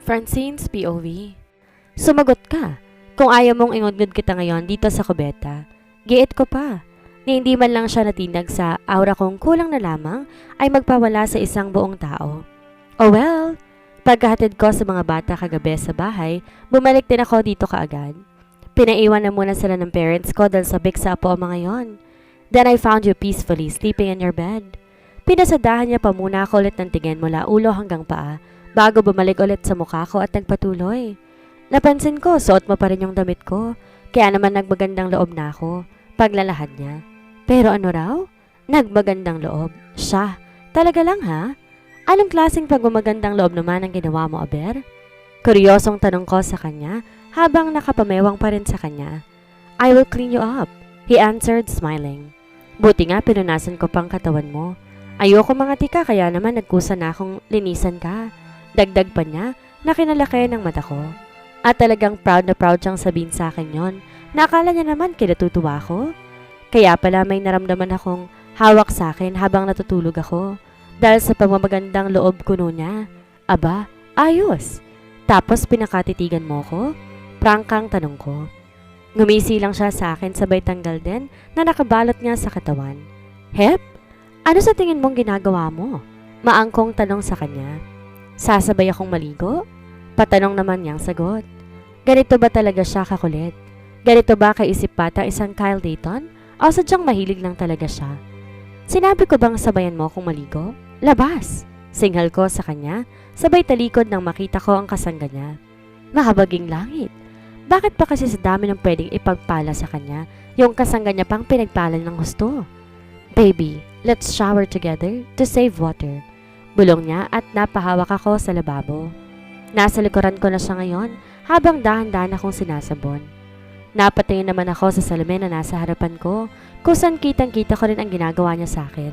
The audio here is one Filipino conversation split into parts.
Francine's POV. Sumagot ka. Kung ayaw mong ingudngod kita ngayon dito sa kubeta, giit ko pa. Ni hindi man lang siya natinag sa aura kong kulang na lamang ay magpawala sa isang buong tao. Oh well, pagkahatid ko sa mga bata kagabi sa bahay, bumalik din ako dito kaagad. Pinaiwan na muna sila ng parents ko dahil sabik sa apo ang mga yon. Then I found you peacefully sleeping in your bed. Pinasadahan niya pa muna ako ulit ng tingin mula ulo hanggang paa bago bumalik ulit sa mukha ko at nagpatuloy. Napansin ko, suot mo pa rin yung damit ko. Kaya naman nagmagandang loob na ako. Paglalahad niya. Pero ano raw? Nagmagandang loob. Siya. Talaga lang ha? Anong klaseng pagmamagandang loob naman ang ginawa mo, Aber? Kuryosong tanong ko sa kanya habang nakapamewang pa rin sa kanya. I will clean you up, he answered smiling. Buti nga pinunasan ko pang katawan mo. Ayoko mga tika kaya naman nagkusa na akong linisan ka. Dagdag pa niya na kinalaki ng mata ko. At talagang proud na proud siyang sabihin sa akin yon. Nakala niya naman kinatutuwa ko. Kaya pala may naramdaman akong hawak sa akin habang natutulog ako. Dahil sa pagmamagandang loob kuno niya. Aba, ayos. Tapos pinakatitigan mo ko? Prangkang tanong ko. Ngumisi lang siya sa akin sabay tanggal din na nakabalot niya sa katawan. Hep? Ano sa tingin mong ginagawa mo? Maangkong tanong sa kanya. Sasabay akong maligo? Patanong naman niyang sagot. Ganito ba talaga siya kakulit? Ganito ba kaisip bata isang Kyle Dayton? O sadyang mahilig lang talaga siya? Sinabi ko bang sabayan mo akong maligo? Labas! Singhal ko sa kanya, sabay talikod nang makita ko ang kasangga niya. Mahabaging langit. Bakit pa kasi sa dami ng pwedeng ipagpala sa kanya, yung kasangga niya pang pinagpala ng gusto? Baby, let's shower together to save water. Bulong niya at napahawak ako sa lababo. Nasa likuran ko na siya ngayon habang dahan-dahan akong sinasabon. Napatingin naman ako sa salamin na nasa harapan ko kung saan kitang-kita ko rin ang ginagawa niya sa akin.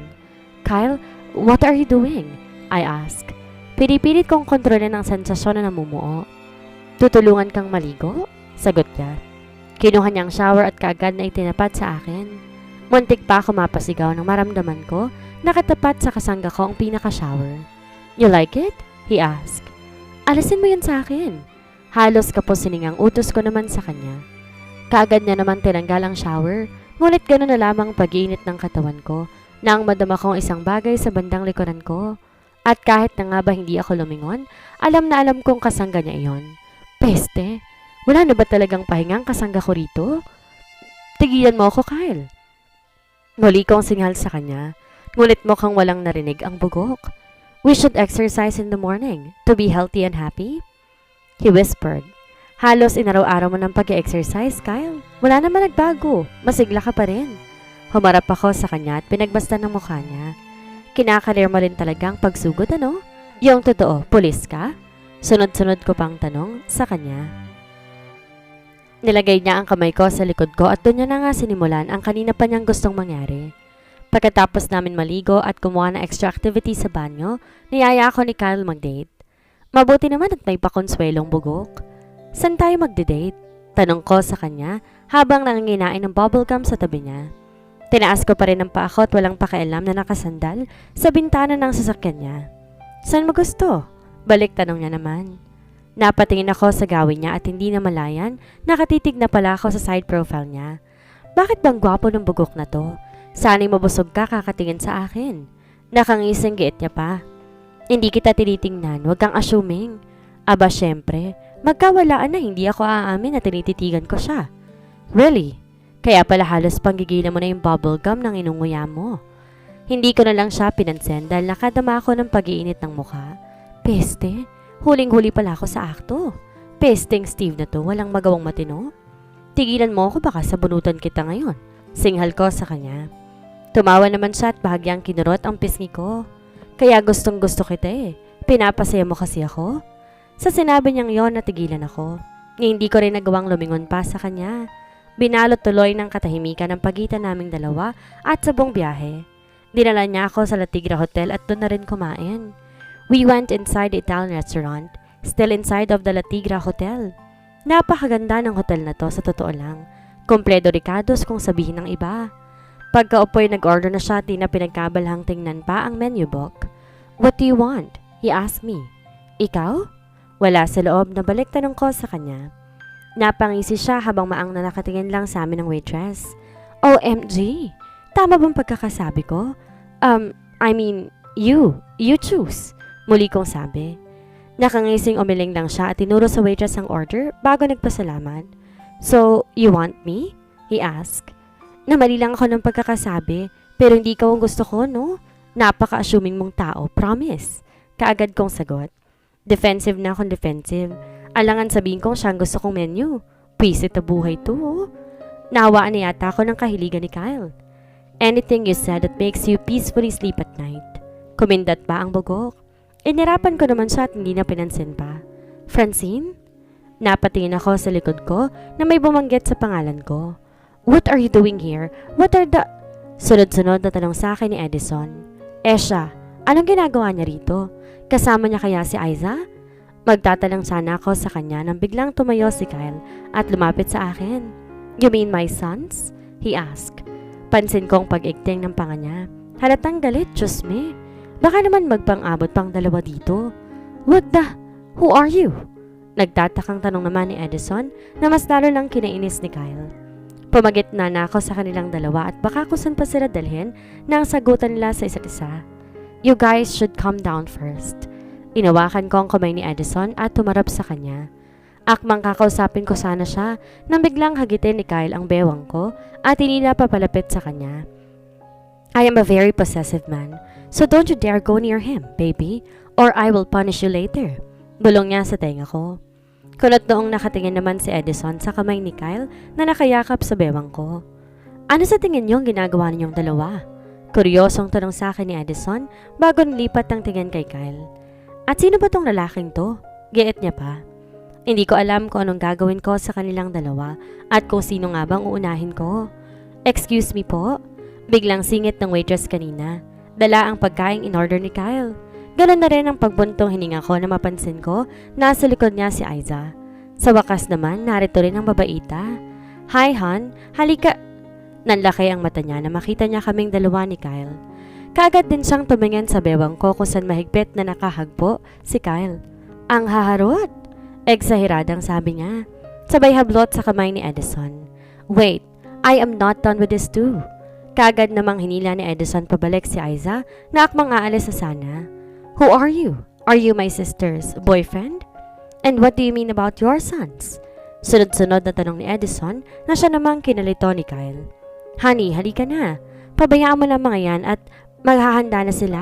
Kyle, what are you doing? I asked. Pinipilit kong kontrolin ang sensasyon na namumuo. Tutulungan kang maligo? Sagot niya. Kinuha niyang shower at kaagad na itinapat sa akin. Muntik pa ako mapasigaw nang maramdaman ko nakatapat sa kasangga ko ang pinaka-shower. You like it? He asked. Alisin mo yan sa akin. Halos kapos siningang utos ko naman sa kanya. Kaagad niya naman tinanggal ang shower, ngunit gano'n na lamang pag-iinit ng katawan ko nang madama kong isang bagay sa bandang likuran ko. At kahit na nga ba hindi ako lumingon, alam na alam kong kasangga niya iyon. Peste, wala na ba talagang pahingang kasangga ko rito? Tigilan mo ako, Kyle. Muli kong singhal sa kanya, ngunit mukhang walang narinig ang bugok. We should exercise in the morning to be healthy and happy, he whispered. Halos inaraw-araw mo ng pag-exercise, Kyle. Wala naman nagbago. Masigla ka pa rin. Humarap ako sa kanya at pinagbastan ng mukha niya. Kinakarir mo rin talagang pagsugod, ano? Yung totoo, pulis ka? Sunod-sunod ko pang tanong sa kanya. Nilagay niya ang kamay ko sa likod ko at doon niya na nga sinimulan ang kanina pa niyang gustong mangyari. Pagkatapos namin maligo at kumuha ng extra activity sa banyo, niyaya ako ni Kyle mag-date. Mabuti naman at may pakonswelong bugok. Saan tayo magde-date? Tanong ko sa kanya habang nanginginain ng bubblegum sa tabi niya. Tinaas ko pa rin ang paa ko at walang pakialam na nakasandal sa bintana ng sasakyan niya. Saan mo gusto? Balik tanong niya naman. Napatingin ako sa gawin niya at hindi na malayan, nakatitig na pala ako sa side profile niya. Bakit bang gwapo ng bugok na to? Sana'y mabusog ka kakatingin sa akin. Nakangising giit niya pa. Hindi kita tinitingnan, wag kang assuming. Aba syempre, magkawalaan na hindi ako aamin na tinititigan ko siya. Really? Kaya pala halos panggigilan mo na yung bubblegum ng inunguya mo. Hindi ko na lang siya pinansin dahil nakadama ako ng pag-iinit ng mukha. Peste, huling-huli pala ako sa akto. Pesteng Steve na to, walang magawang matino. Tigilan mo ako baka sabunutan kita ngayon. Singhal ko sa kanya. Tumawa naman siya at bahagyang kinurot ang pisngi ko. Kaya gustong gusto kita eh. Pinapasaya mo kasi ako. Sa sinabi niyang yon natigilan ako. Hindi ko rin nagawang lumingon pa sa kanya. Binalot tuloy ng katahimikan ang pagitan naming dalawa at sa buong biyahe. Dinala niya ako sa La Tigra Hotel at doon na rin kumain. We went inside the Italian restaurant, still inside of the La Tigra Hotel. Napakaganda ng hotel na to sa totoo lang. Kompleto ricados kung sabihin ng iba. Pagkaupoy nag-order na siya, di na pinagkabalhang tingnan pa ang menu book. What do you want? He asked me. Ikaw? Wala sa loob na balik tanong ko sa kanya. Napangisi siya habang maang na nakatingin lang sa amin ng waitress. OMG! Tama bang pagkakasabi ko? You choose. Muli kong sabi. Nakangising umiling lang siya at tinuro sa waitress ang order bago nagpasalamat. So, you want me? He asked. Namali lang ako ng pagkakasabi pero hindi ka ang gusto ko, no? Napaka-assuming mong tao, promise. Kaagad kong sagot. Defensive na akong defensive. Alangan sabihin kong siya ang gusto kong menu. Pisit na buhay to, oh. Nawaan na yata ako ng kahiligan ni Kyle. Anything you said that makes you peacefully sleep at night. Kumindat pa ang bugok. Inirapan ko naman siya at hindi na pinansin pa. Francine? Napatingin ako sa likod ko na may bumanggit sa pangalan ko. What are you doing here? What are the... Sunod-sunod na tanong sa akin ni Edison. Siya, anong ginagawa niya rito? Kasama niya kaya si Aiza? Magtatanong sana ako sa kanya nang biglang tumayo si Kyle at lumapit sa akin. You mean my sons? He asked. Pansin kong pag-igting ng panga niya. Halatang galit, Diyos me. Baka naman magpang-abot pang dalawa dito. What the? Who are you? Nagtatakang tanong naman ni Edison na mas lalo lang kinainis ni Kyle. Pumagitna na ako sa kanilang dalawa at baka kusan pa sila dalhin na ang sagutan nila sa isa't isa. You guys should calm down first. Inawakan ko ang kamay ni Edison at tumarap sa kanya. Akmang kakausapin ko sana siya nang biglang hagitin ni Kyle ang bewang ko at inila papalapit sa kanya. I am a very possessive man, so don't you dare go near him, baby, or I will punish you later. Bulong niya sa tenga ko. Kulot noong nakatingin naman si Edison sa kamay ni Kyle na nakayakap sa bewang ko. Ano sa tingin niyong ginagawa ninyong dalawa? Kuryosong tanong sa akin ni Edison bago nilipat ang tingin kay Kyle. At sino ba tong lalaking to? Giit niya pa. Hindi ko alam kung anong gagawin ko sa kanilang dalawa at kung sino nga bang uunahin ko. Excuse me po? Biglang singit ng waitress kanina. Dala ang pagkaing in-order ni Kyle. Ganon na rin ang pagbuntong hininga ko na mapansin ko nasa likod niya si Aiza. Sa wakas naman, narito rin ang babaita. Hi, hon. Halika. Nanlaki ang mata niya na makita niya kaming dalawa ni Kyle. Kaagad din siyang tumingin sa bewang ko kung saan mahigpit na nakahagpo si Kyle. Ang haharot! Eksahiradang sabi niya. Sabay hablot sa kamay ni Edison. Wait, I am not done with this too. Kaagad namang hinila ni Edison pabalik si Aiza na akmang aalis sa sana. Who are you? Are you my sister's boyfriend? And what do you mean about your sons? Sunod-sunod na tanong ni Edison na siya namang kinalito ni Kyle. Honey, halika na. Pabayaan mo lang mga yan at maghahanda na sila.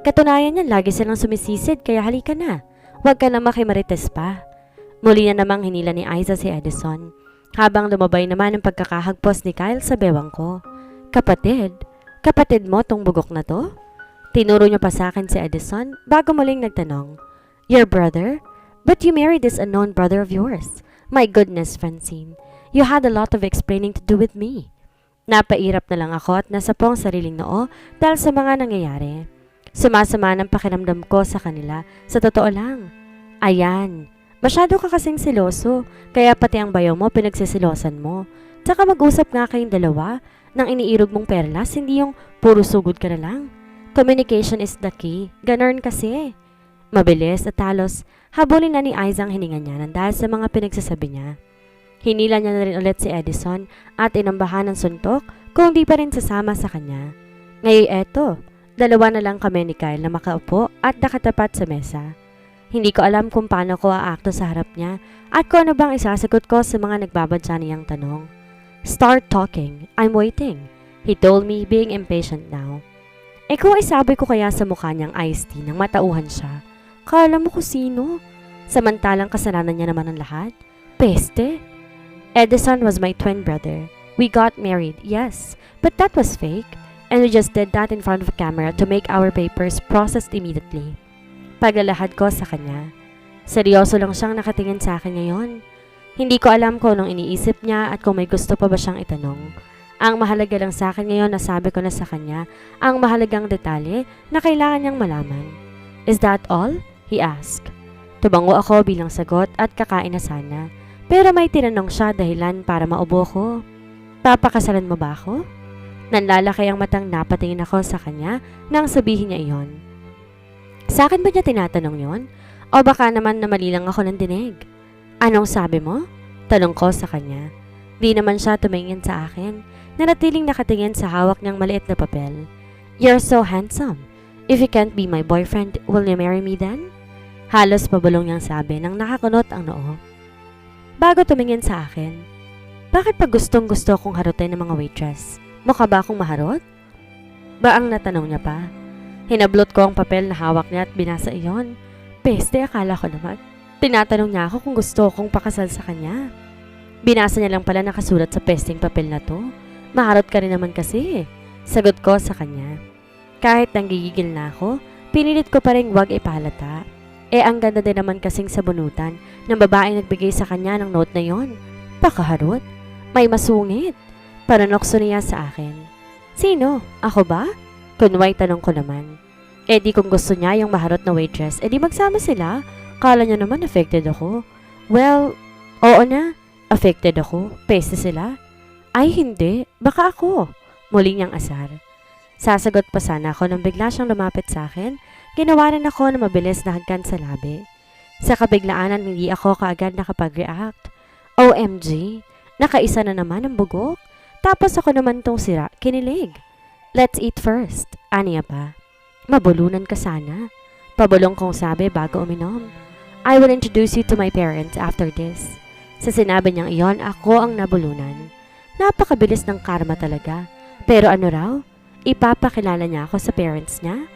Katunayan yan, lagi silang sumisisid kaya halika na. Huwag ka na makimarites pa. Muli na namang hinila ni Aiza si Edison. Habang lumabay naman ang pagkakahagpos ni Kyle sa bewang ko. Kapatid mo tong bugok na to? Tinuro niya pa sa akin si Edison bago muling nagtanong. Your brother? But you married this unknown brother of yours. My goodness, Francine. You had a lot of explaining to do with me. Napairap na lang ako at nasa pong sariling noo dahil sa mga nangyayari. Sumasama ng pakiramdam ko sa kanila, sa totoo lang. Ayan, masyado ka kasing siloso, kaya pati ang bayaw mo pinagsisilosan mo. Tsaka mag-usap nga kayong dalawa nang iniirog mong perlas, hindi yung puro sugod ka na lang. Communication is the key. Ganon kasi. Mabilis at halos habulin na ni Aiza ang hininga niya dahil sa mga pinagsasabi niya. Hinila niya na rin ulit si Edison at inambahan ng suntok kung di pa rin sasama sa kanya. Ngayon eto, dalawa na lang kami ni Kyle na makaupo at nakatapat sa mesa. Hindi ko alam kung paano ko aakto sa harap niya at kung ano bang isasagot ko sa mga nagbabadya niyang tanong. Start talking. I'm waiting. He told me, being impatient now. Kung isabi ko kaya sa mukha niyang iced tea nang matauhan siya, kala mo ko sino? Samantalang kasalanan niya naman ang lahat? Peste! Edison was my twin brother. We got married, yes, but that was fake. And we just did that in front of a camera to make our papers processed immediately. Paglalahad ko sa kanya. Seryoso lang siyang nakatingin sa akin ngayon. Hindi ko alam kung anong iniisip niya at kung may gusto pa ba siyang itanong. Ang mahalaga lang sa akin ngayon, nasabi ko na sa kanya ang mahalagang detalye na kailangan niyang malaman. Is that all? He asked. Tumango ako bilang sagot at kakain na sana. Pero may tinanong siya dahilan para maubo ko. Papakasalan mo ba ako? Nanlalaki ang matang napatingin ako sa kanya nang sabihin niya iyon. Sa akin ba niya tinatanong yon? O baka naman na mali lang ako ng dinig. Anong sabi mo? Tanong ko sa kanya. Di naman siya tumingin sa akin. Nanatiling nakatingin sa hawak niyang maliit na papel. You're so handsome. If you can't be my boyfriend, will you marry me then? Halos pabulong niyang sabi nang nakakunot ang noo. Bago tumingin sa akin, bakit pag gustong gusto kong harutin ng mga waitress? Mukha ba akong maharot? Baang natanong niya pa. Hinablot ko ang papel na hawak niya at binasa iyon. Peste, akala ko naman. Tinatanong niya ako kung gusto kong pakasal sa kanya. Binasa niya lang pala nakasulat sa pesteng papel na to. Maharot ka rin naman kasi. Sagot ko sa kanya. Kahit nanggigigil na ako, pinilit ko pa rin wag ipahalata. Ang ganda din naman kasing sabunutan ng babaeng nagbigay sa kanya ng note na yon. Pakaharot. May masungit. Paranokso niya sa akin. Sino? Ako ba? Kunway tanong ko naman. Di kung gusto niya yung maharot na waitress, di magsama sila. Kala niya naman affected ako. Well, oo na. Affected ako. Peste sila. Ay hindi. Baka ako. Muli niyang asar. Sasagot pa sana ako nang bigla siyang lumapit sa akin. Ginawaran ako na mabilis na hagkan sa labi. Sa kabiglaanan hindi ako kaagad nakapag-react. OMG. Nakaisa na naman ang bugok. Tapos ako naman tong sira. Kinilig. Let's eat first. Aniya pa. Mabulunan ka sana. Pabulong kong sabi bago uminom. I will introduce you to my parents after this. Sa sinabi niyang iyon, ako ang nabulunan. Napakabilis ng karma talaga. Pero ano raw? Ipapakilala niya ako sa parents niya?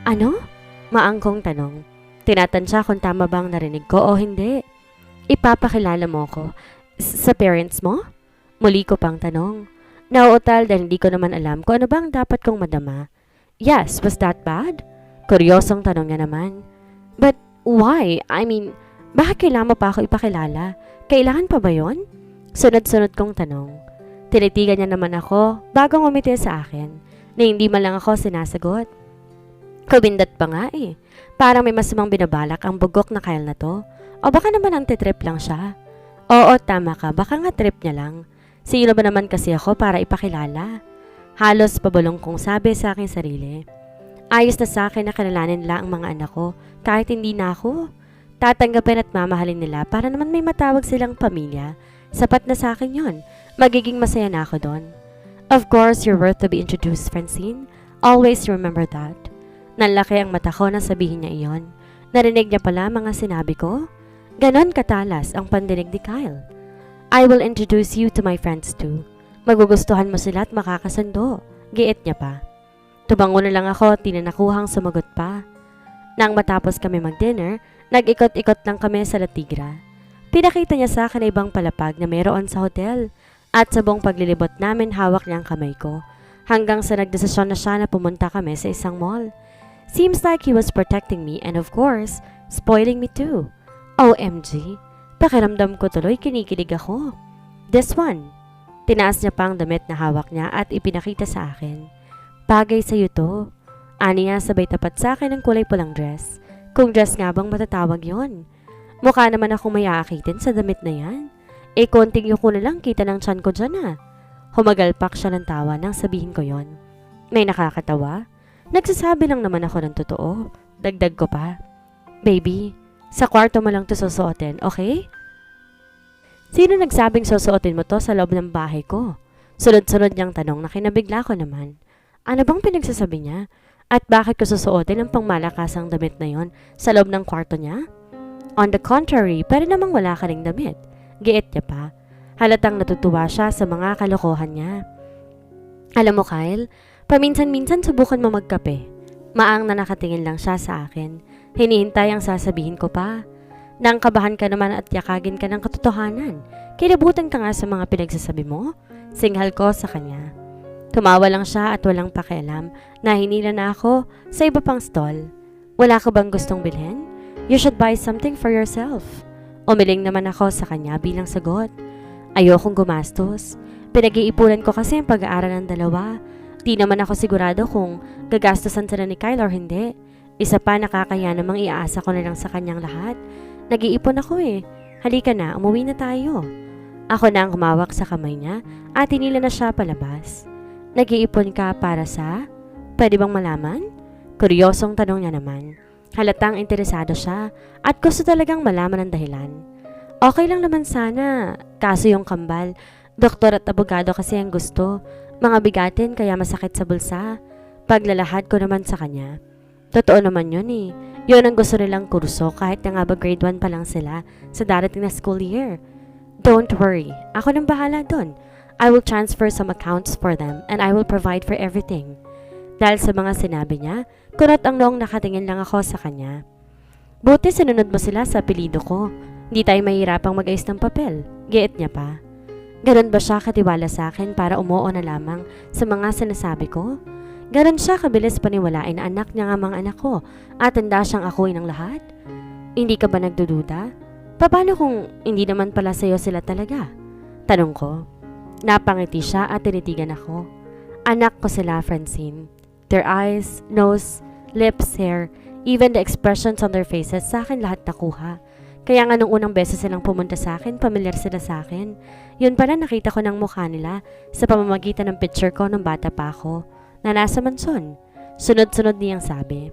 Ano? Maangkong tanong. Tinatansya kung tama bang narinig ko o hindi. Ipapakilala mo ko sa parents mo? Muli ko pang tanong. Nauutal dahil hindi ko naman alam kung ano bang dapat kong madama. Yes, was that bad? Kuryosong tanong niya naman. But why? I mean, bakit kailangan mo pa ako ipakilala? Kailangan pa ba yon? Sunod-sunod kong tanong. Tinitigan niya naman ako bago ngumiti sa akin na hindi man lang ako sinasagot. Kubindat pa nga eh. Parang may masamang binabalak ang bugok na Kyle na to. O baka naman ang titrip lang siya. Oo, tama ka. Baka nga trip niya lang. Sino ba naman kasi ako para ipakilala? Halos pabulong kong sabi sa aking sarili. Ayos na sa akin na kilalanin nila ang mga anak ko kahit hindi na ako. Tatanggapin at mamahalin nila para naman may matawag silang pamilya. Sapat na sa akin yon. Magiging masaya na ako doon. Of course, you're worth to be introduced, Francine. Always remember that. Nanlaki ang mata ko na sabihin niya iyon. Narinig niya pala mga sinabi ko. Ganon katalas ang pandinig ni Kyle. I will introduce you to my friends too. Magugustuhan mo sila at makakasundo. Giit niya pa. Tubango na lang ako, tinanakuhang sumagot pa. Nang matapos kami mag-dinner, nag-ikot-ikot lang kami sa La Tigra. Pinakita niya sa akin na ibang palapag na mayroon sa hotel. At sa buong paglilibot namin, hawak niya ang kamay ko. Hanggang sa nagdesisyon na siya na pumunta kami sa isang mall. Seems like he was protecting me and of course, spoiling me too. OMG, pakiramdam ko tuloy kinikilig ako. This one. Tinaas niya pa ang damit na hawak niya at ipinakita sa akin. Bagay sa'yo to. Aniya sabay tapat sa akin ng kulay pulang dress. Kung dress nga bang matatawag yon? Mukha naman akong may aakitin sa damit na yan. Konting yuko na lang kita ng tiyan ko dyan ah. Humagalpak siya ng tawa nang sabihin ko yon. May nakakatawa? Nagsasabi lang naman ako ng totoo. Dagdag ko pa. Baby, sa kwarto mo lang to susuotin, okay? Sino nagsabing susuotin mo to sa loob ng bahay ko? Sunod-sunod niyang tanong na kinabigla ko naman. Ano bang pinagsasabi niya? At bakit ko susuotin ang pangmalakasang damit na yon sa loob ng kwarto niya? On the contrary, pero namang wala ka ring damit. Giit niya pa. Halatang natutuwa siya sa mga kalokohan niya. Alam mo Kyle, paminsan-minsan subukan mo magkape. Maang na nakatingin lang siya sa akin. Hinihintay ang sasabihin ko pa. Nang kabahan ka naman at yakagin ka ng katotohanan. Kilabutan ka nga sa mga pinagsasabi mo. Singhal ko sa kanya. Tumawa lang siya at walang pakialam na hinila na ako sa iba pang stall. Wala ka bang gustong bilhin? You should buy something for yourself. Umiling naman ako sa kanya bilang sagot. Ayokong gumastos. Pinag-iipunan ko kasi ang pag-aaral ng dalawa. Di naman ako sigurado kung gagastosan sila ni Kyle or hindi. Isa pa nakakaya namang iaasa ko na lang sa kanyang lahat. Nag-iipon ako eh. Halika na, umuwi na tayo. Ako na ang humawak sa kamay niya at hinila na siya palabas. Nag-iipon ka para sa? Pwede bang malaman? Kuryosong tanong niya naman. Halatang interesado siya at gusto talagang malaman ang dahilan. Okay lang naman sana, kaso yung kambal, doktor at abogado kasi ang gusto. Mga bigatin kaya masakit sa bulsa. Paglalahad ko naman sa kanya. Totoo naman yun eh. Yun ang gusto nilang kurso kahit na nga ba grade 1 pa lang sila sa darating na school year. Don't worry, ako nang bahala dun. I will transfer some accounts for them and I will provide for everything. Dahil sa mga sinabi niya, kunot ang noong nakatingin lang ako sa kanya. Buti sinunod mo sila sa apelido ko. Hindi tayo mahirapang mag-ayos ng papel. Giit niya pa. Ganon ba siya katiwala sa akin para umuo na lamang sa mga sinasabi ko? Ganon siya kabilis paniwalain na anak niya nga mga anak ko at handa siyang akuin ng lahat? Hindi ka ba nagdududa? Paano kung hindi naman pala sa'yo sila talaga? Tanong ko. Napangiti siya at tinitigan ako. Anak ko sila, Francine. Their eyes, nose, lips, hair, even the expressions on their faces, sa akin lahat nakuha. Kaya nga nung unang beses silang pumunta sa akin, pamilyar sila sa akin. Yun pala nakita ko ng mukha nila sa pamamagitan ng picture ko nung bata pa ako, na nasa mansyon. Sunod-sunod niyang sabi.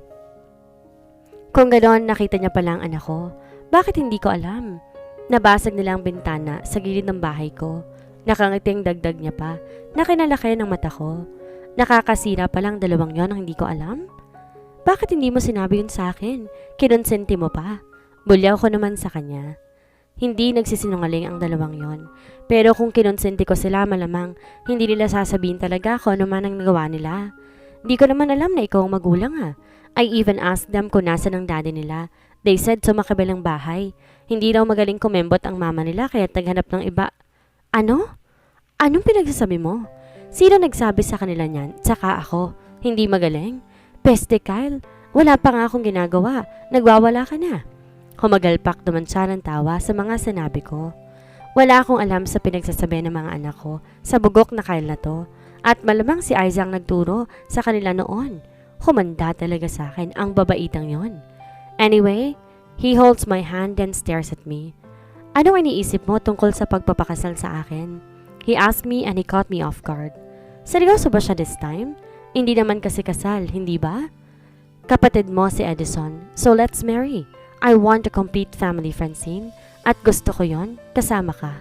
Kung ganoon nakita niya pala ang anak ko, bakit hindi ko alam? Nabasag nila ang bintana sa gilid ng bahay ko. Nakangiting dagdag niya pa, na kinalaki ng mata ko. Nakakasira palang dalawang yon ang hindi ko alam? Bakit hindi mo sinabi yun sa akin? Kinonsenti mo pa. Bulyaw ko naman sa kanya. Hindi nagsisinungaling ang dalawang yon. Pero kung kinonsenti ko sila, malamang hindi nila sasabihin talaga kung ano man ang nagawa nila. Di ko naman alam na ikaw ang magulang ha. I even asked them kung nasa ng daddy nila. They said sa makabilang bahay. Hindi raw magaling kumembot ang mama nila kaya naghanap ng iba. Ano? Anong pinagsasabi mo? Sino nagsabi sa kanila niyan? Tsaka ako. Hindi magaling? Peste Kyle, wala pa nga akong ginagawa. Nagwawala ka na. Humagalpak naman siya ng tawa sa mga sinabi ko. Wala akong alam sa pinagsasabi ng mga anak ko sa bugok na Kyle na to. At malamang si Isaac ang nagturo sa kanila noon. Humanda talaga sa akin ang babaitang yon. Anyway, he holds my hand and stares at me. Anong iniisip mo tungkol sa pagpapakasal sa akin? He asked me and he caught me off guard. Seryoso ba siya this time? Hindi naman kasi kasal, hindi ba? Kapatid mo si Edison, so let's marry. I want a complete family, Francine. At gusto ko yon, kasama ka.